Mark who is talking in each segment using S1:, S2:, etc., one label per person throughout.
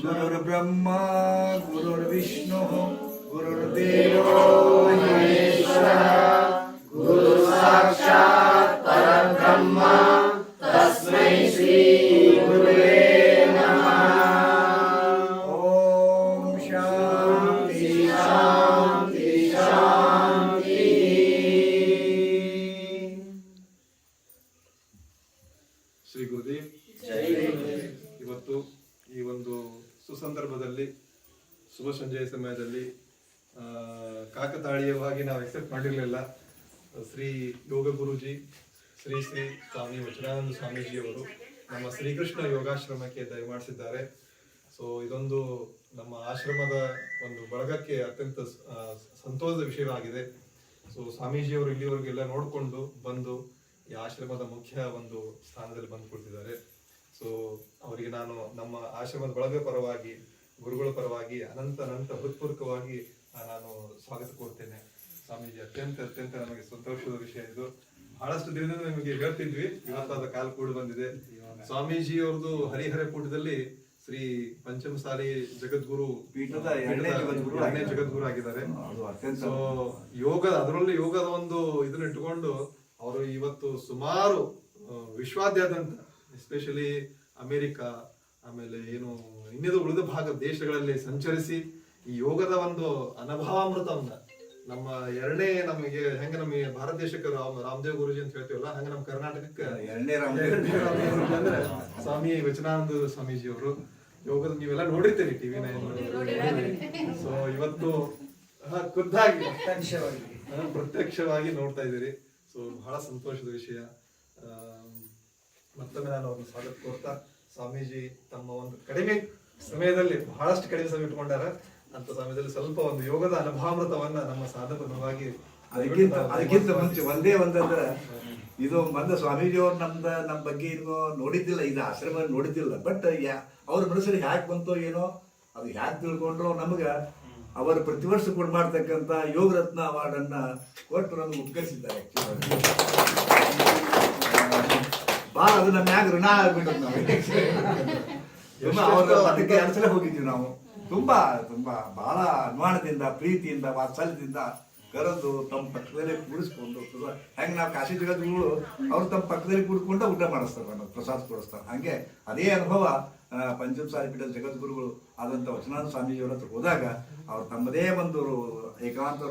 S1: गुरुर्ब्रह्मा गुरुर्विष्णुः गुरुर्देवो महेश्वरः गुरु साक्षात् परब्रह्म तस्मै श्री गुरुवे नमः। ओम शांति शांति शांति।
S2: ಶ್ರೀ ಗುರುದೇವ್ ಇವತ್ತು ಈ ಒಂದು ಸುಸಂದರ್ಭದಲ್ಲಿ ಶುಭ ಸಂಜೆಯ ಸಮಯದಲ್ಲಿ ಕಾಕತಾಳೀಯವಾಗಿ ನಾವು ಎಕ್ಸೆಪ್ಟ್ ಮಾಡಿರಲಿಲ್ಲ. ಶ್ರೀ ಯೋಗ ಗುರುಜಿ ಶ್ರೀ ಶ್ರೀ ಸ್ವಾಮಿ ವಚನಾನಂದ ಸ್ವಾಮೀಜಿಯವರು ನಮ್ಮ ಶ್ರೀಕೃಷ್ಣ ಯೋಗಾಶ್ರಮಕ್ಕೆ ದಯಮಾಡಿಸಿದ್ದಾರೆ. ಸೊ ಇದೊಂದು ನಮ್ಮ ಆಶ್ರಮದ ಒಂದು ಬಳಗಕ್ಕೆ ಅತ್ಯಂತ ಸಂತೋಷದ ವಿಷಯವಾಗಿದೆ. ಸೊ ಸ್ವಾಮೀಜಿಯವರು ಇಲ್ಲಿವರೆಗೆಲ್ಲ ನೋಡಿಕೊಂಡು ಬಂದು ಈ ಆಶ್ರಮದ ಮುಖ್ಯ ಒಂದು ಸ್ಥಾನದಲ್ಲಿ ಬಂದು ಕೊಡ್ತಿದ್ದಾರೆ. ಸೊ ಅವರಿಗೆ ನಾನು ನಮ್ಮ ಆಶ್ರಮದ ಬಳಗ ಪರವಾಗಿ ಗುರುಗಳ ಪರವಾಗಿ ಅನಂತ ಹೃತ್ಪೂರ್ವಕವಾಗಿ ನಾನು ಸ್ವಾಗತ ಕೋರ್ತೇನೆ. ಸ್ವಾಮೀಜಿ ಅತ್ಯಂತ ನಮಗೆ ಸಂತೋಷದ ವಿಷಯ ಇದು. ಬಹಳಷ್ಟು ದಿನದಿಂದ ನಿಮಗೆ ಹೇಳ್ತಿದ್ವಿ, ಇವತ್ತಾದ ಕಾಲ ಕೂಡ ಬಂದಿದೆ. ಸ್ವಾಮೀಜಿ ಅವ್ರದ್ದು ಹರಿಹರ ಕೂಟದಲ್ಲಿ ಶ್ರೀ ಪಂಚಮಸಾಲಿ ಜಗದ್ಗುರು ಪೀಠದ ಎರಡನೇ ಜಗದ್ಗುರು ಆಗಿದ್ದಾರೆ. ಸೊ ಅದರಲ್ಲಿ ಯೋಗದ ಒಂದು ಇದನ್ನ ಇಟ್ಟುಕೊಂಡು ಅವರು ಇವತ್ತು ಸುಮಾರು ವಿಶ್ವಾದ್ಯಂತ ಎಸ್ಪೆಷಲಿ ಅಮೆರಿಕಾ ಆಮೇಲೆ ಏನು ಇನ್ನಿದು ಉಳಿದ ಭಾಗ ದೇಶಗಳಲ್ಲಿ ಸಂಚರಿಸಿ ಈ ಯೋಗದ ಒಂದು ಅನುಭವಾಮೃತವನ್ನ ನಮ್ಮ ಎರಡನೇ ನಮಗೆ ಹೆಂಗ ನಮಗೆ ಭಾರತ ದೇಶಕ್ಕೆ ರಾಮದೇವ್ ಗುರುಜಿ ಅಂತ ಹೇಳ್ತೀವಲ್ಲ, ಹಂಗ ನಮ್ಮ ಕರ್ನಾಟಕಕ್ಕೆ ಎರಡನೇ ರಾಮದೇವ್ ಅಂದ್ರೆ ಸ್ವಾಮಿ ವಚನಾನಂದ ಸ್ವಾಮೀಜಿ ಅವರು ಯೋಗದ ನೀವೆಲ್ಲ ನೋಡಿರ್ತೀರಿ ಟಿವಿ ನೈನ್. ಸೊ ಇವತ್ತು ಖುದ್ದಾಗಿ ಪ್ರತ್ಯಕ್ಷವಾಗಿ ನೋಡ್ತಾ ಇದ್ದೀರಿ. ಸೊ ಬಹಳ ಸಂತೋಷದ ವಿಷಯ. ಮತ್ತೊಮ್ಮೆ ನಾನು ಅವ್ರನ್ನ ಸ್ವಾಗತ ಕೋರ್ತಾ, ಸ್ವಾಮೀಜಿ ತಮ್ಮ ಒಂದು ಕಡಿಮೆ ಸಮಯದಲ್ಲಿ ಬಹಳಷ್ಟು ಕಡಿಮೆ ಸಮಯ ಇಟ್ಕೊಂಡಾರ ಅಂತ ಸಮಯದಲ್ಲಿ ಸ್ವಲ್ಪ ಒಂದು ಯೋಗದ ಅನುಭಾಮೃತವನ್ನ ನಮ್ಮ ಸಾಧಕವಾಗಿ
S1: ಅದಕ್ಕಿಂತ ಮುಂಚೆ ಒಂದೇ ಒಂದಂದ್ರೆ ಇದು ಮೊದಲು ಸ್ವಾಮೀಜಿ ಅವ್ರು ನಮ್ಮ ಬಗ್ಗೆ ಏನು ನೋಡಿದ್ದಿಲ್ಲ, ಇದು ಆಶ್ರಮ ನೋಡಿದ್ದಿಲ್ಲ. ಬಟ್ ಅವ್ರ ಮನಸ್ಸಲ್ಲಿ ಹ್ಯಾಕ್ ಬಂತೋ ಏನೋ ಅದು ಹ್ಯಾಕ್ ತಿಳ್ಕೊಂಡ್ರು ನಮ್ಗೆ ಅವರು ಪ್ರತಿ ವರ್ಷ ಕೊಡ್ ಮಾಡ್ತಕ್ಕಂಥ ಯೋಗ ರತ್ನ ಅವಾರ್ಡ್ ಅನ್ನ ಕೊಟ್ಟು ನಮ್ಗೆ ಉದ್ಘಾಟಿಸಿದ್ದಾರೆ. ಬಹಳ ಅದು ನಮ್ಮ ಮ್ಯಾಗ ಋಣ ಆಗ್ಬಿಟ್ಟು ನಾವು ಅದಕ್ಕೆ ಸಲ ಹೋಗಿದ್ವಿ. ನಾವು ತುಂಬಾ ಬಹಳ ಅನುಮಾನದಿಂದ ಪ್ರೀತಿಯಿಂದ ವಾತ್ಸಲ್ಯದಿಂದ ಕರೆದು ತಮ್ಮ ಪಕ್ಕದಲ್ಲೇ ಕೂಡಿಸ್ಕೊಂಡು ಹೆಂಗ ನಾವು ಕಾಶಿ ಜಗದ್ಗುರುಗಳು ಅವ್ರು ತಮ್ಮ ಪಕ್ಕದಲ್ಲಿ ಕೂಡ್ಕೊಂಡು ಊಟ ಮಾಡಿಸ್ತಾರೆ, ನಮಗೆ ಪ್ರಸಾದ ಕೊಡಿಸ್ತಾರೆ. ಹಂಗೆ ಅದೇ ಅನುಭವ ಪಂಚಮಸಾಲಿ ಪೀಠದ ಜಗದ್ಗುರುಗಳು ಆದಂಥ ವಚನಾನಂದ ಸ್ವಾಮೀಜಿಯವರ ಹತ್ರ ಹೋದಾಗ ಅವ್ರು ತಮ್ಮದೇ ಒಂದು ಏಕಾಂತ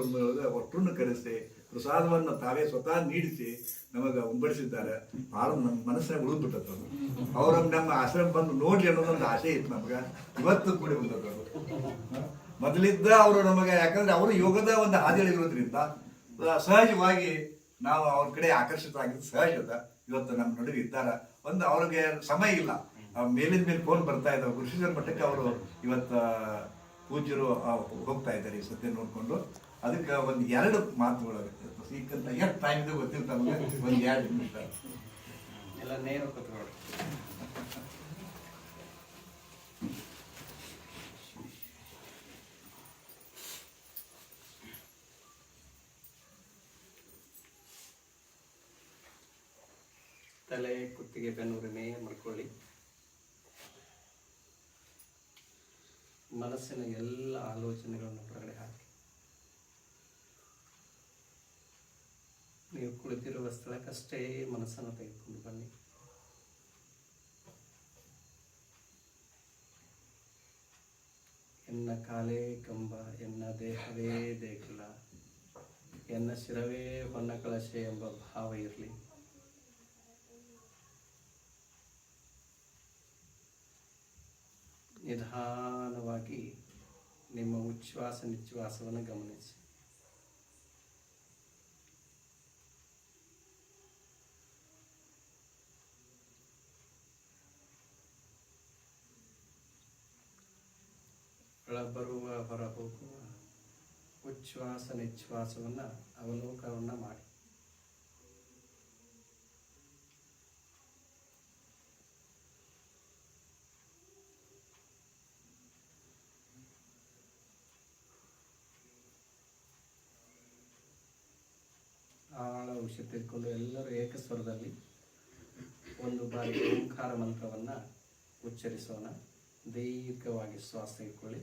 S1: ಒಟ್ಟನ್ನು ಕರೆಸಿ ಪ್ರಸಾದವನ್ನು ತಾವೇ ಸ್ವತಃ ನೀಡಿಸಿ ನಮಗೆ ಉಂಬಡಿಸಿದ್ದಾರೆ. ಭಾಳ ನಮ್ಮ ಮನಸ್ಸಿನಾಗ ಉಳಿದ್ಬಿಟ್ಟದ್ದು. ಅವ್ರ ನಮ್ಮ ಆಶ್ರಮ ಬಂದು ನೋಡ್ಲಿ ಅನ್ನೋದೊಂದು ಆಸೆ ಇತ್ತು ನಮ್ಗೆ. ಇವತ್ತು ಕೂಡಿ ಬಂದದ್ದು ಮೊದಲಿದ್ದ ಅವರು ನಮಗೆ, ಯಾಕಂದ್ರೆ ಅವರು ಯೋಗದ ಒಂದು ಹಾದಿ ಇರೋದ್ರಿಂದ ಸಹಜವಾಗಿ ನಾವು ಅವ್ರ ಕಡೆ ಆಕರ್ಷಿತರಾಗಿದ್ದು ಸಹಜದ. ಇವತ್ತು ನಮ್ಮ ನಡುವೆ ಇದ್ದಾರ. ಒಂದು ಅವ್ರಿಗೆ ಸಮಯ ಇಲ್ಲ, ಮೇಲಿನ ಮೇಲೆ ಫೋನ್ ಬರ್ತಾ ಇದ್ದಾವೆ. ಗುರುಶಿಷ್ಯರ ಮಟ್ಟಕ್ಕೆ ಅವರು ಇವತ್ತು ಪೂಜ್ಯರು ಹೋಗ್ತಾ ಇದ್ದಾರೆ ಈ ಸತ್ಯ ನೋಡ್ಕೊಂಡು. ಅದಕ್ಕೆ ಒಂದು 2 ಮಾತುಗಳು ಈಗಂತ ಎಷ್ಟು ಟೈಮ್ ಇದೆ ಗೊತ್ತಿಲ್ಲ ನಮಗೆ. ಒಂದು 2 ನಿಮಿಷ
S3: ಎಲ್ಲ ನೇರ ಕೂತ್ಕೊಳ್ಳಿ. ತಲೆ ಕುತ್ತಿಗೆ ಬೆನ್ನುರಿಮೆ ಮಾಡ್ಕೊಳ್ಳಿ. ಮನಸ್ಸಿನ ಎಲ್ಲ ಆಲೋಚನೆಗಳನ್ನು ಹೊರಗಡೆ ಹಾಕಿ. ನೀವು ಕುಳಿತಿರುವ ಸ್ಥಳಕ್ಕಷ್ಟೇ ಮನಸ್ಸನ್ನು ತೆಗೆದುಕೊಂಡು ಬನ್ನಿ. ಎನ್ನ ಕಾಲೇ ಕಂಬ, ಎನ್ನ ದೇಹವೇ ದೇಗುಲ, ಎನ್ನ ಶಿರವೇ ಹೊನ್ನ ಕಳಶೆ ಎಂಬ ಭಾವ ಇರಲಿ. ನಿಧಾನವಾಗಿ ನಿಮ್ಮ ಉಚ್ಛ್ವಾಸ ನಿಶ್ವಾಸವನ್ನು ಗಮನಿಸಿ. ಒಳಬರುವ ಹೊರ ಹೋಗುವ ಉಚ್ಛ್ವಾಸ ನಿಶ್ವಾಸವನ್ನು ಅವಲೋಕನವನ್ನು ಮಾಡಿ. ಆಳ ಉಸಿರು ತೆಗೆದುಕೊಂಡು ಎಲ್ಲರೂ ಏಕಸ್ವರದಲ್ಲಿ ಒಂದು ಬಾರಿ ಓಂಕಾರ ಮಂತ್ರವನ್ನು ಉಚ್ಚರಿಸೋಣ. ದೀರ್ಘವಾಗಿ ಶ್ವಾಸ ತೆಗೆದುಕೊಳ್ಳಿ.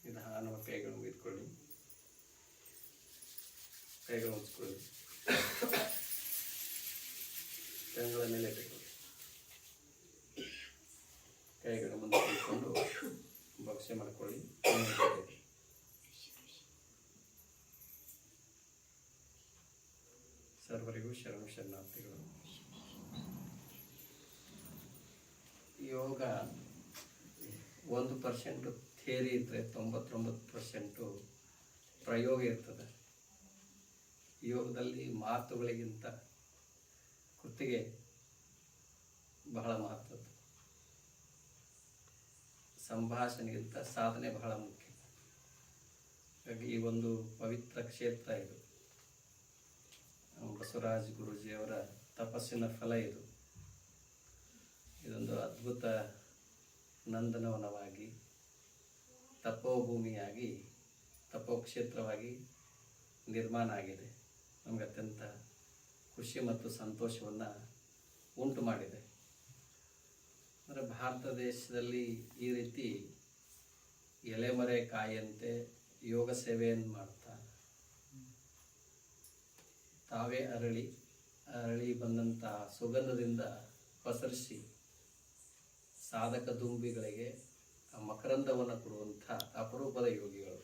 S3: ನಿಧಾನವಾಗಿ ಕೈಗಳು ಮುಗಿದುಕೊಳ್ಳಿ. ಕೈಗಳು ಮುಚ್ಕೊಳ್ಳಿ. ಕೈಗಳ ಮೇಲೆ ಇಟ್ಟುಕೊಳ್ಳಿ. ಕೈಗಳ ಮುಂದೆ ಇಟ್ಕೊಂಡು ಭಕ್ಷ್ಯ ಮಾಡಿಕೊಳ್ಳಿ. ಸರ್ವರಿಗೂ ಶರಣಾರ್ಥಿಗಳು. ಯೋಗ 1% ಥಿಯರಿ ಇದ್ದರೆ 99% ಪ್ರಯೋಗ ಇರ್ತದೆ. ಯೋಗದಲ್ಲಿ ಮಾತುಗಳಿಗಿಂತ ಕೃತಿಗೆ ಬಹಳ ಮಹತ್ವದ್ದು. ಸಂಭಾಷಣೆಗಿಂತ ಸಾಧನೆ ಬಹಳ ಮುಖ್ಯ. ಹಾಗಾಗಿ ಈ ಒಂದು ಪವಿತ್ರ ಕ್ಷೇತ್ರ ಇದು. ಬಸವರಾಜ್ ಗುರೂಜಿಯವರ ತಪಸ್ಸಿನ ಫಲ ಇದು. ಇದೊಂದು ಅದ್ಭುತ ನಂದನವನವಾಗಿ, ತಪೋಭೂಮಿಯಾಗಿ, ತಪೋಕ್ಷೇತ್ರವಾಗಿ ನಿರ್ಮಾಣ ಆಗಿದೆ. ನಮಗೆ ಅತ್ಯಂತ ಖುಷಿ ಮತ್ತು ಸಂತೋಷವನ್ನು ಉಂಟು ಮಾಡಿದೆ. ಅಂದರೆ ಭಾರತ ದೇಶದಲ್ಲಿ ಈ ರೀತಿ ಎಲೆಮರೆ ಕಾಯಿಯಂತೆ ಯೋಗ ಸೇವೆಯನ್ನು ಮಾಡ್ತಾ ತಾವೇ ಅರಳಿ ಬಂದಂಥ ಸುಗಂಧದಿಂದ ಪಸರಿಸಿ ಸಾಧಕ ದುಂಬಿಗಳಿಗೆ ಮಕರಂದವನ್ನು ಕೊಡುವಂಥ ಅಪರೂಪದ ಯೋಗಿಗಳು.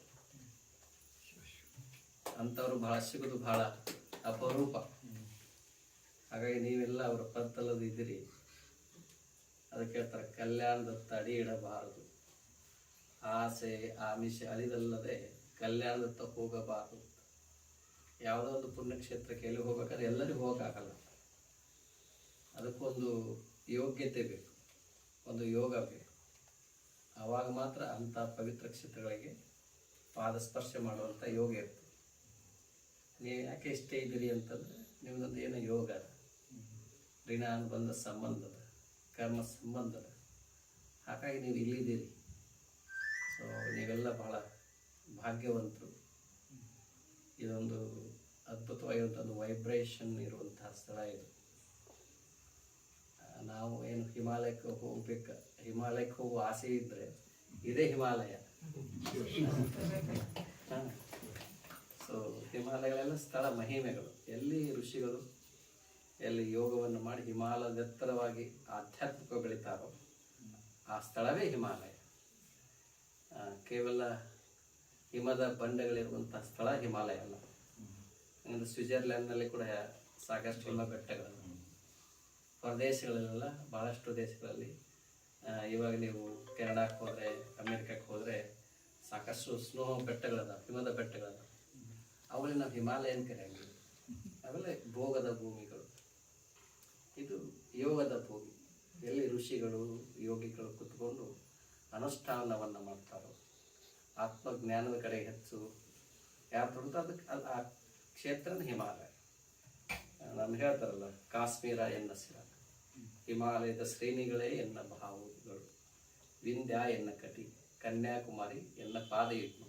S3: ಅಂಥವ್ರು ಬಹಳ ಸಿಗೋದು ಬಹಳ ಅಪರೂಪ. ಹಾಗಾಗಿ ನೀವೆಲ್ಲ ಅವರ ಪತ್ತಲ್ಲದಿದ್ದೀರಿ. ಅದಕ್ಕೆ ಹೇಳ್ತಾರೆ, ಕಲ್ಯಾಣದತ್ತ ಅಡಿ ಇಡಬಾರದು, ಆಸೆ ಆಮಿಷ ಅಳಿದಲ್ಲದೆ ಕಲ್ಯಾಣದತ್ತ ಹೋಗಬಾರದು. ಯಾವುದೋ ಒಂದು ಪುಣ್ಯಕ್ಷೇತ್ರಕ್ಕೆ ಎಲ್ಲಿ ಹೋಗ್ಬೇಕಾದ್ರೆ ಎಲ್ಲರಿಗೂ ಹೋಗೋಕ್ಕಾಗಲ್ಲ. ಅದಕ್ಕೊಂದು ಯೋಗ್ಯತೆ ಬೇಕು, ಒಂದು ಯೋಗ ಬೇಕು. ಆವಾಗ ಮಾತ್ರ ಅಂಥ ಪವಿತ್ರ ಕ್ಷೇತ್ರಗಳಿಗೆ ಪಾದಸ್ಪರ್ಶ ಮಾಡುವಂಥ ಯೋಗ ಇರ್ತದೆ. ನೀವು ಯಾಕೆ ಇಷ್ಟೇ ಇದ್ದೀರಿ ಅಂತಂದರೆ ನಿಮ್ಮದೊಂದು ಏನೋ ಯೋಗ ಅದ, ಋಣಾನುಬಂಧ ಸಂಬಂಧದ, ಕರ್ಮ ಸಂಬಂಧದ. ಹಾಗಾಗಿ ನೀವು ಇಲ್ಲಿದ್ದೀರಿ. ಸೊ ನೀವೆಲ್ಲ ಬಹಳ ಭಾಗ್ಯವಂತರು. ಇದೊಂದು ಅದ್ಭುತವಾಗಿರುವಂಥ ಒಂದು ವೈಬ್ರೇಷನ್ ಇರುವಂತಹ ಸ್ಥಳ ಇದು. ನಾವು ಏನು ಹಿಮಾಲಯಕ್ಕೆ ಹೋಗುವ ಆಸೆ ಇದ್ದರೆ ಇದೇ ಹಿಮಾಲಯ. ಸೊ ಹಿಮಾಲಯಗಳೆಲ್ಲ ಸ್ಥಳ ಮಹಿಮೆಗಳು. ಎಲ್ಲಿ ಋಷಿಗಳು ಎಲ್ಲಿ ಯೋಗವನ್ನು ಮಾಡಿ ಹಿಮಾಲಯದ ಎತ್ತರವಾಗಿ ಆಧ್ಯಾತ್ಮಿಕ ಬೆಳೀತಾರೋ ಆ ಸ್ಥಳವೇ ಹಿಮಾಲಯ. ಕೇವಲ ಹಿಮದ ಬಂಡೆಗಳಿರುವಂಥ ಸ್ಥಳ ಹಿಮಾಲಯ ಅಲ್ಲ. ಅಂದರೆ ಸ್ವಿಟ್ಜರ್ಲ್ಯಾಂಡ್ನಲ್ಲಿ ಕೂಡ ಸಾಕಷ್ಟು ಹಿಮ ಬೆಟ್ಟಗಳು. ಹೊರದೇಶಗಳಲ್ಲೆಲ್ಲ ಭಾಳಷ್ಟು ದೇಶಗಳಲ್ಲಿ, ಇವಾಗ ನೀವು ಕೆನಡಾಕ್ಕೆ ಹೋದರೆ, ಅಮೇರಿಕಕ್ಕೆ ಹೋದರೆ ಸಾಕಷ್ಟು ಸ್ನೋ ಬೆಟ್ಟಗಳದ, ಹಿಮದ ಬೆಟ್ಟಗಳದ. ಅವುಗಳನ್ನ ನಾವು ಹಿಮಾಲಯ ಅಂತ ಕರೆಯಂಗಿಲ್ಲ. ಅವೆಲ್ಲ ಭೋಗದ ಭೂಮಿಗಳು. ಇದು ಯೋಗದ ಭೂಮಿ. ಎಲ್ಲಿ ಋಷಿಗಳು ಯೋಗಿಗಳು ಕುತ್ಕೊಂಡು ಅನುಷ್ಠಾನವನ್ನು ಮಾಡ್ತಾರೋ, ಆತ್ಮಜ್ಞಾನದ ಕಡೆ ಹೆಚ್ಚು ಯಾರು ತೊಡ್ತಾ ಅದಕ್ಕೆ ಆ ಕ್ಷೇತ್ರನ ಹಿಮಾಲಯ. ನಾನು ಹೇಳ್ತಾರಲ್ಲ, ಕಾಶ್ಮೀರ ಎನ್ನ ಶಿರ, ಹಿಮಾಲಯದ ಶ್ರೇಣಿಗಳೇ ಎನ್ನ ಭಾವುಗಳು, ವಿಂಧ್ಯ ಎನ್ನ ಕಟಿ, ಕನ್ಯಾಕುಮಾರಿ ಎನ್ನ ಪಾದಯುಗ್ಮ,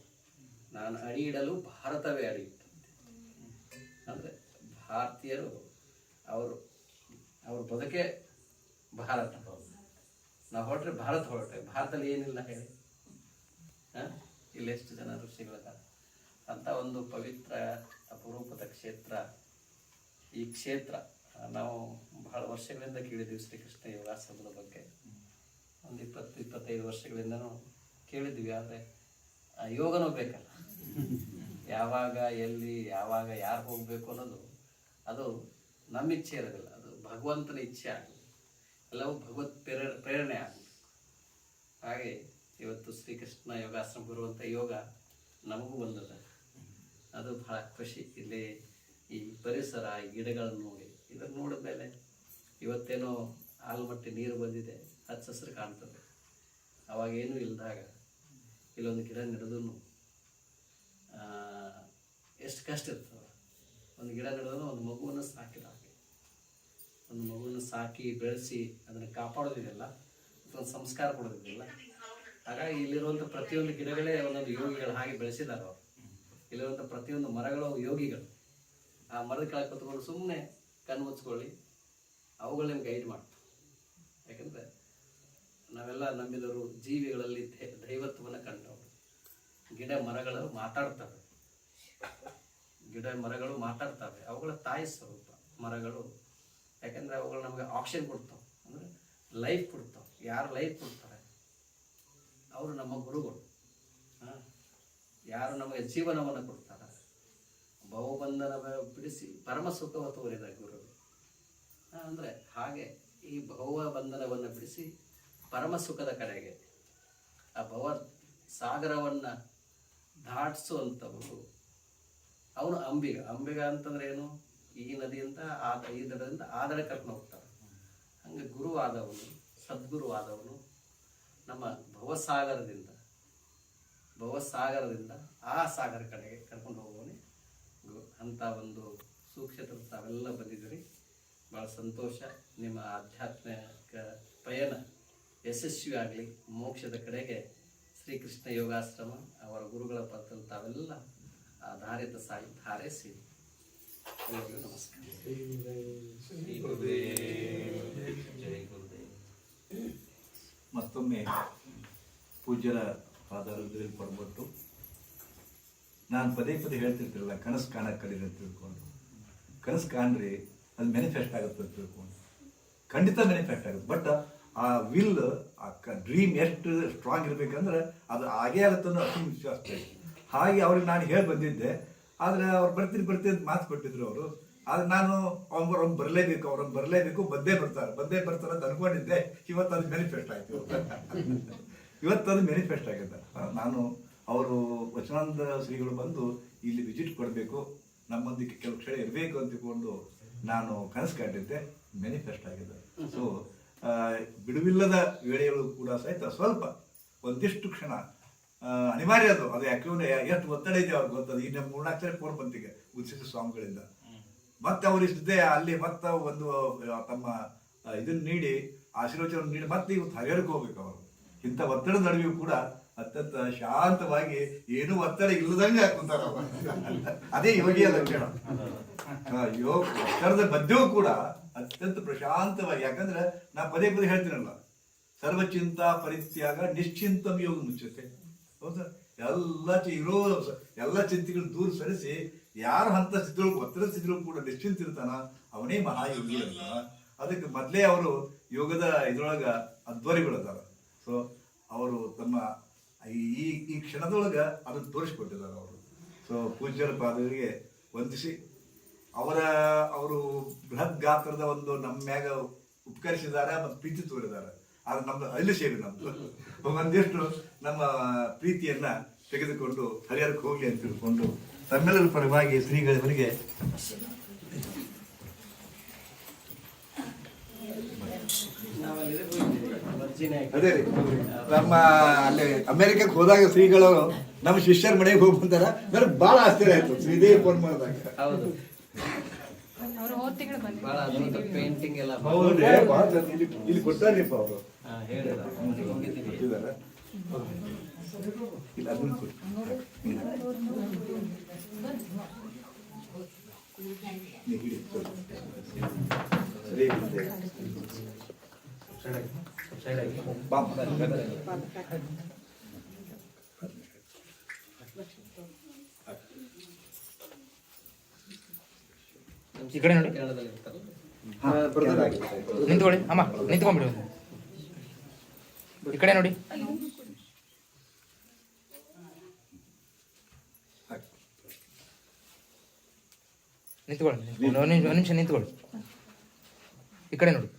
S3: ನಾನು ಅಡಿ ಇಡಲು ಭಾರತವೇ ಅಡಿಯಿಟ್ಟು. ಅಂದರೆ ಭಾರತೀಯರು ಅವ್ರ ಬದುಕೆ ಭಾರತ. ನಾವು ಹೊರಟ್ರೆ ಭಾರತ ಹೊರಟ್ರೆ, ಭಾರತದಲ್ಲಿ ಏನಿಲ್ಲ ಹೇಳಿ. ಇಲ್ಲಿ ಎಷ್ಟು ಜನ ಋಷಿಗಳಿದ್ದಾರೆ. ಅಂತ ಒಂದು ಪವಿತ್ರ ಅಪರೂಪದ ಕ್ಷೇತ್ರ ಈ ಕ್ಷೇತ್ರ. ನಾವು ಬಹಳ ವರ್ಷಗಳಿಂದ ಕೇಳಿದ್ದೀವಿ ಶ್ರೀಕೃಷ್ಣ ಯೋಗಾಶ್ರಮದ ಬಗ್ಗೆ. ಒಂದು 20-25 ವರ್ಷಗಳಿಂದನೂ ಕೇಳಿದ್ವಿ. ಆದರೆ ಆ ಯೋಗನೂ ಬೇಕಲ್ಲ. ಯಾವಾಗ ಎಲ್ಲಿ ಯಾವಾಗ ಯಾರು ಹೋಗಬೇಕು ಅನ್ನೋದು ಅದು ನಮ್ಮ ಇಚ್ಛೆ ಇರೋದಿಲ್ಲ. ಅದು ಭಗವಂತನ ಇಚ್ಛೆ ಆಗುತ್ತೆ. ಎಲ್ಲವೂ ಭಗವತ್ ಪ್ರೇರಣೆ ಆಗುತ್ತೆ. ಹಾಗೆ ಇವತ್ತು ಶ್ರೀಕೃಷ್ಣ ಯೋಗಾಶ್ರಮ ಬರುವಂಥ ಯೋಗ ನಮಗೂ ಬಂದದ. ಅದು ಬಹಳ ಖುಷಿ. ಇಲ್ಲಿ ಈ ಪರಿಸರ, ಈ ಗಿಡಗಳನ್ನು ನೋಡಿ, ಇದನ್ನು ನೋಡಿದ ಮೇಲೆ ಇವತ್ತೇನೋ ಆಲ್ಮಟ್ಟಿ ನೀರು ಬಂದಿದೆ, ಹಚ್ಚ ಹಸಿರು ಕಾಣ್ತದೆ. ಅವಾಗೇನು ಇಲ್ದಾಗ ಇಲ್ಲೊಂದು ಗಿಡ ನೆಡೋದು ಎಷ್ಟು ಕಷ್ಟ ಇರ್ತದೆ. ಒಂದು ಗಿಡ ನೆಡೋದು ಒಂದು ಮಗುವನ್ನು ಸಾಕಿದ ಹಾಗೆ, ಒಂದು ಮಗುವನ್ನು ಸಾಕಿ ಬೆಳೆಸಿ ಅದನ್ನು ಕಾಪಾಡೋದಿದೆಯಲ್ಲ, ಒಂದು ಸಂಸ್ಕಾರ ಕೊಡೋದಿದೆಯಲ್ಲ. ಹಾಗಾಗಿ ಇಲ್ಲಿರುವಂಥ ಪ್ರತಿಯೊಂದು ಗಿಡಗಳೇ ಒಂದೊಂದು ಯೋಗಿಗಳು ಹಾಗೆ ಬೆಳೆಸಿದ್ದಾರೆ ಅವರು. ಇಲ್ಲಿರುವಂಥ ಪ್ರತಿಯೊಂದು ಮರಗಳು ಯೋಗಿಗಳು. ಆ ಮರದ ಕೆಳಗೆ ಕೂತ್ಕೊಂಡು ಸುಮ್ಮನೆ ಕಣ್ಣು ಮುಚ್ಕೊಳ್ಳಿ, ಅವುಗಳು ನಿಮ್ಗೆ ಗೈಡ್ ಮಾಡ್ತವೆ. ಯಾಕಂದರೆ ನಾವೆಲ್ಲ ನಂಬಿದವರು ಜೀವಿಗಳಲ್ಲಿ ದೈವತ್ವವನ್ನು ಕಂಡವರು. ಗಿಡ ಮರಗಳು ಮಾತಾಡ್ತವೆ, ಗಿಡ ಮರಗಳು ಮಾತಾಡ್ತವೆ. ಅವುಗಳ ತಾಯಿ ಸ್ವರೂಪ ಮರಗಳು. ಯಾಕಂದರೆ ಅವುಗಳು ನಮಗೆ ಆಕ್ಸಿಜನ್ ಕೊಡ್ತಾವೆ, ಅಂದರೆ ಲೈಫ್ ಕೊಡ್ತಾವೆ. ಯಾರು ಲೈಫ್ ಕೊಡ್ತಾರೆ ಅವರು ನಮ್ಮ ಗುರುಗಳು. ಯಾರು ನಮಗೆ ಜೀವನವನ್ನು ಕೊಡ್ತಾರೆ, ಭವಬಂಧನ ಬಿಡಿಸಿ ಪರಮ ಸುಖವ ತೋರಿದ ಗುರು. ಅಂದರೆ ಹಾಗೆ ಈ ಭವ ಬಂಧನವನ್ನು ಬಿಡಿಸಿ ಪರಮ ಸುಖದ ಕಡೆಗೆ ಆ ಭವ ಸಾಗರವನ್ನು ದಾಟಿಸುವಂಥವರು ಅವನು ಅಂಬಿಗ. ಅಂಬಿಗ ಅಂತಂದ್ರೆ ಏನು? ಈ ನದಿಯಿಂದ ಈ ದಡದಿಂದ ಆ ದಡ ಕರ್ಕೊಂಡು ಹೋಗ್ತಾರೆ. ಹಂಗೆ ಗುರುವಾದವನು, ಸದ್ಗುರುವಾದವನು ನಮ್ಮ ಭವಸಾಗರದಿಂದ ಆ ಸಾಗರ ಕಡೆಗೆ ಕರ್ಕೊಂಡು ಹೋಗುವವನೇ ಗುರು. ಅಂಥ ಒಂದು ಸೂಕ್ಷ್ಮತೆ ತಾವೆಲ್ಲ ಬಂದಿದ್ದೀರಿ. ಭಾಳ ಸಂತೋಷ. ನಿಮ್ಮ ಆಧ್ಯಾತ್ಮಿಕ ಪಯಣ ಯಶಸ್ವಿಯಾಗಲಿ. ಮೋಕ್ಷದ ಕಡೆಗೆ ಶ್ರೀಕೃಷ್ಣ ಯೋಗಾಶ್ರಮ ಅವರ ಗುರುಗಳ ಪತ್ರದಲ್ಲಿ ತಾವೆಲ್ಲ ಆ ಧಾರಿತ ಸಾಯಿ ಹಾರೈಸಿ ಎಲ್ಲರಿಗೂ ನಮಸ್ಕಾರ. ಜೈ ಗುರುದೇವ್.
S1: ಮತ್ತೊಮ್ಮೆ ಪೂಜ್ಯರ ಪಾದಾರದಲ್ಲಿ ಪಡ್ಬಿಟ್ಟು ನಾನು ಪದೇ ಪದೇ ಹೇಳ್ತಿರ್ತಿರಲ್ಲ, ಕನಸು ಕಾಣಕ್ಕೆ ಕಲೀರಿ ಅಂತ ತಿಳ್ಕೊಂಡು. ಕನಸು ಕಾಣ್ರಿ, ಅದು ಮ್ಯಾನಿಫೆಸ್ಟ್ ಆಗುತ್ತೆ ಅಂತ ತಿಳ್ಕೊಂಡು. ಖಂಡಿತ ಮ್ಯಾನಿಫೆಸ್ಟ್ ಆಗುತ್ತೆ. ಬಟ್ ಆ ವಿಲ್, ಆ ಡ್ರೀಮ್ ಎಷ್ಟು ಸ್ಟ್ರಾಂಗ್ ಇರಬೇಕಂದ್ರೆ ಅದು ಆಗೇ ಆಗುತ್ತೆ ಅನ್ನೋ ಅತಿ ವಿಶ್ವಾಸ ಬೇಕು. ಹಾಗೆ ಅವ್ರಿಗೆ ನಾನು ಹೇಳಿ ಬಂದಿದ್ದೆ. ಆದರೆ ಅವ್ರು ಬರ್ತೀನಿ ಅಂತ ಮಾತು ಕೊಟ್ಟಿದ್ರು ಅವರು. ಆದರೆ ನಾನು ಅವ್ರೊಂದು ಬರಲೇಬೇಕು, ಬಂದೇ ಬರ್ತಾರೆ ಅಂತ ಅನ್ಕೊಂಡಿದ್ದೆ. ಇವತ್ತು ಅದು ಮ್ಯಾನಿಫೆಸ್ಟ್ ಆಯಿತು. ಇವತ್ತು ಅದು ಮ್ಯಾನಿಫೆಸ್ಟ್ ಆಗಿದೆ. ನಾನು ಅವರು ವಚನಾನಂದ ಶ್ರೀಗಳು ಬಂದು ಇಲ್ಲಿ ವಿಸಿಟ್ ಕೊಡಬೇಕು, ನಮ್ಮೊಂದಿಗೆ ಕೆಲವು ಕ್ಷಣ ಇರಬೇಕು ಅಂತಿಕೊಂಡು ನಾನು ಕನಸು ಕಂಡಿದ್ದೆ. ಮ್ಯಾನಿಫೆಸ್ಟ್ ಆಗಿದೆ. ಸೊ ಬಿಡುವಿಲ್ಲದ ವೇಳೆಗಳು ಕೂಡ ಸಹಿತ ಸ್ವಲ್ಪ ಒಂದಿಷ್ಟು ಕ್ಷಣ ಅನಿವಾರ್ಯ. ಅದು ಯಾಕೆ ಎಷ್ಟು ಒತ್ತಡ ಇದೆ ಅವ್ರಿಗೆ ಗೊತ್ತದು. ಈಗ 3-4 ಸರಿ ಫೋನ್ ಬಂತಿಗೆ ಉಚಿತ ಸ್ವಾಮಿಗಳಿಂದ. ಮತ್ತೆ ಅವ್ರು ಇಷ್ಟೇ ಅಲ್ಲಿ ಮತ್ತೆ ಒಂದು ತಮ್ಮ ಇದನ್ನು ನೀಡಿ ಆಶೀರ್ವಚನ ನೀಡಿ ಮತ್ತೆ ಇವತ್ತು ಹರಿಹರಕ್ಕೆ ಹೋಗ್ಬೇಕು ಅವರು. ಇಂಥ ಒತ್ತಡದ ನಡುವೆಯೂ ಕೂಡ ಅತ್ಯಂತ ಶಾಂತವಾಗಿ ಏನೂ ಒತ್ತಡ ಇಲ್ಲದಂಗೆ ಕುಂತಾರ. ಅದೇ ಯೋಗಿಯ ಲಕ್ಷಣ. ಒತ್ತಡದ ಮಧ್ಯೆಯೂ ಕೂಡ ಅತ್ಯಂತ ಪ್ರಶಾಂತವಾಗಿ. ಯಾಕಂದ್ರೆ ನಾ ಪದೇ ಹೇಳ್ತೀನಲ್ಲ, ಸರ್ವಚಿಂತಾ ಪರಿತ್ಯಾಗ ನಿಶ್ಚಿಂತಂ ಯೋಗ ಮುಚ್ಚತೆ. ಹೌದಾ? ಎಲ್ಲ ಚಿಂತೆಗಳು ದೂರ ಸರಿಸಿ ಯಾರು ಹಂತ ಸ್ಥಿತಿಗಳು ಒತ್ತಡ ಸ್ಥಿತಿಗಳು ಕೂಡ ನಿಶ್ಚಿಂತ ಇರ್ತಾನ, ಅವನೇ ಮಹಾಯೋಗಿ ಅಂತ. ಅದಕ್ಕೆ ಮೊದಲೇ ಅವರು ಯೋಗದ ಇದ್ರೊಳಗ ಅಧ್ವರಿಗಳದಾರ. ಸೊ ಅವರು ತಮ್ಮ ಈ ಕ್ಷಣದೊಳಗ ಅದನ್ನು ತೋರಿಸ್ಕೊಟ್ಟಿದ್ದಾರೆ ಅವರು. ಸೊ ಪೂಜ್ಯರ ಪಾದಗಳಿಗೆ ವಂದಿಸಿ ಅವರು ಬೃಹತ್ ಗಾತ್ರದ ಒಂದು ನಮ್ಮ ಮ್ಯಾಗ ಉಪಕರಿಸಿದ್ದಾರೆ ಮತ್ತು ಪ್ರೀತಿ ತೋರಿದ್ದಾರೆ. ಆದ್ರೆ ನಮ್ದು ಅಲ್ಲಿ ಸೇರಿ ನಮ್ದು ಒಂದಿಷ್ಟು ನಮ್ಮ ಪ್ರೀತಿಯನ್ನ ತೆಗೆದುಕೊಂಡು ಹರಿಹರಕ್ಕೆ ಹೋಗ್ಲಿ ಅಂತ ತಿಳ್ಕೊಂಡು ತಮ್ಮೆಲ್ಲರ ಪರವಾಗಿ ಶ್ರೀಗಳವರಿಗೆ ಅದೇ ರೀ, ನಮ್ಮ ಅಲ್ಲಿ ಅಮೆರಿಕಕ್ಕೆ ಹೋದಾಗ ಶ್ರೀಗಳವರು ನಮ್ಮ ಶಿಷ್ಯರ ಮನೆಗೆ ಹೋಗಿ ಬಂದಾರ. ನನಗೆ ಬಹಳ ಆಶ್ಚರ್ಯ ಆಯ್ತು ಶ್ರೀದೇವಿ ಫೋನ್ ಮಾಡಿದಾಗ.
S3: ಹೌದು, ಪೇಂಟಿಂಗ್ ಎಲ್ಲ
S1: ಇಲ್ಲಿ ಕೊಟ್ಟಾರಿಪ್ಪ ಅವರು.
S3: ಹೇಳಿದ್ದಾರೆ.
S1: ಇಲ್ಲ ಅದನ್ನು ಕೊಟ್ಟು
S4: ಈ ಕಡೆ ನೋಡಿ, ನಿಂತ್ಕೊಳ್ಳಿ ಅಮ್ಮ, ನಿಂತ್ಕೊಂಡ್ಬಿಡು. ಈ ಕಡೆ ನೋಡಿ. ನಿಂತ್ಕೊಳ್ಳಿ, ಒಂದು ನಿಮಿಷ ನಿಂತ್ಕೊಳ್ಳಿ. ಈ ಕಡೆ ನೋಡಿ.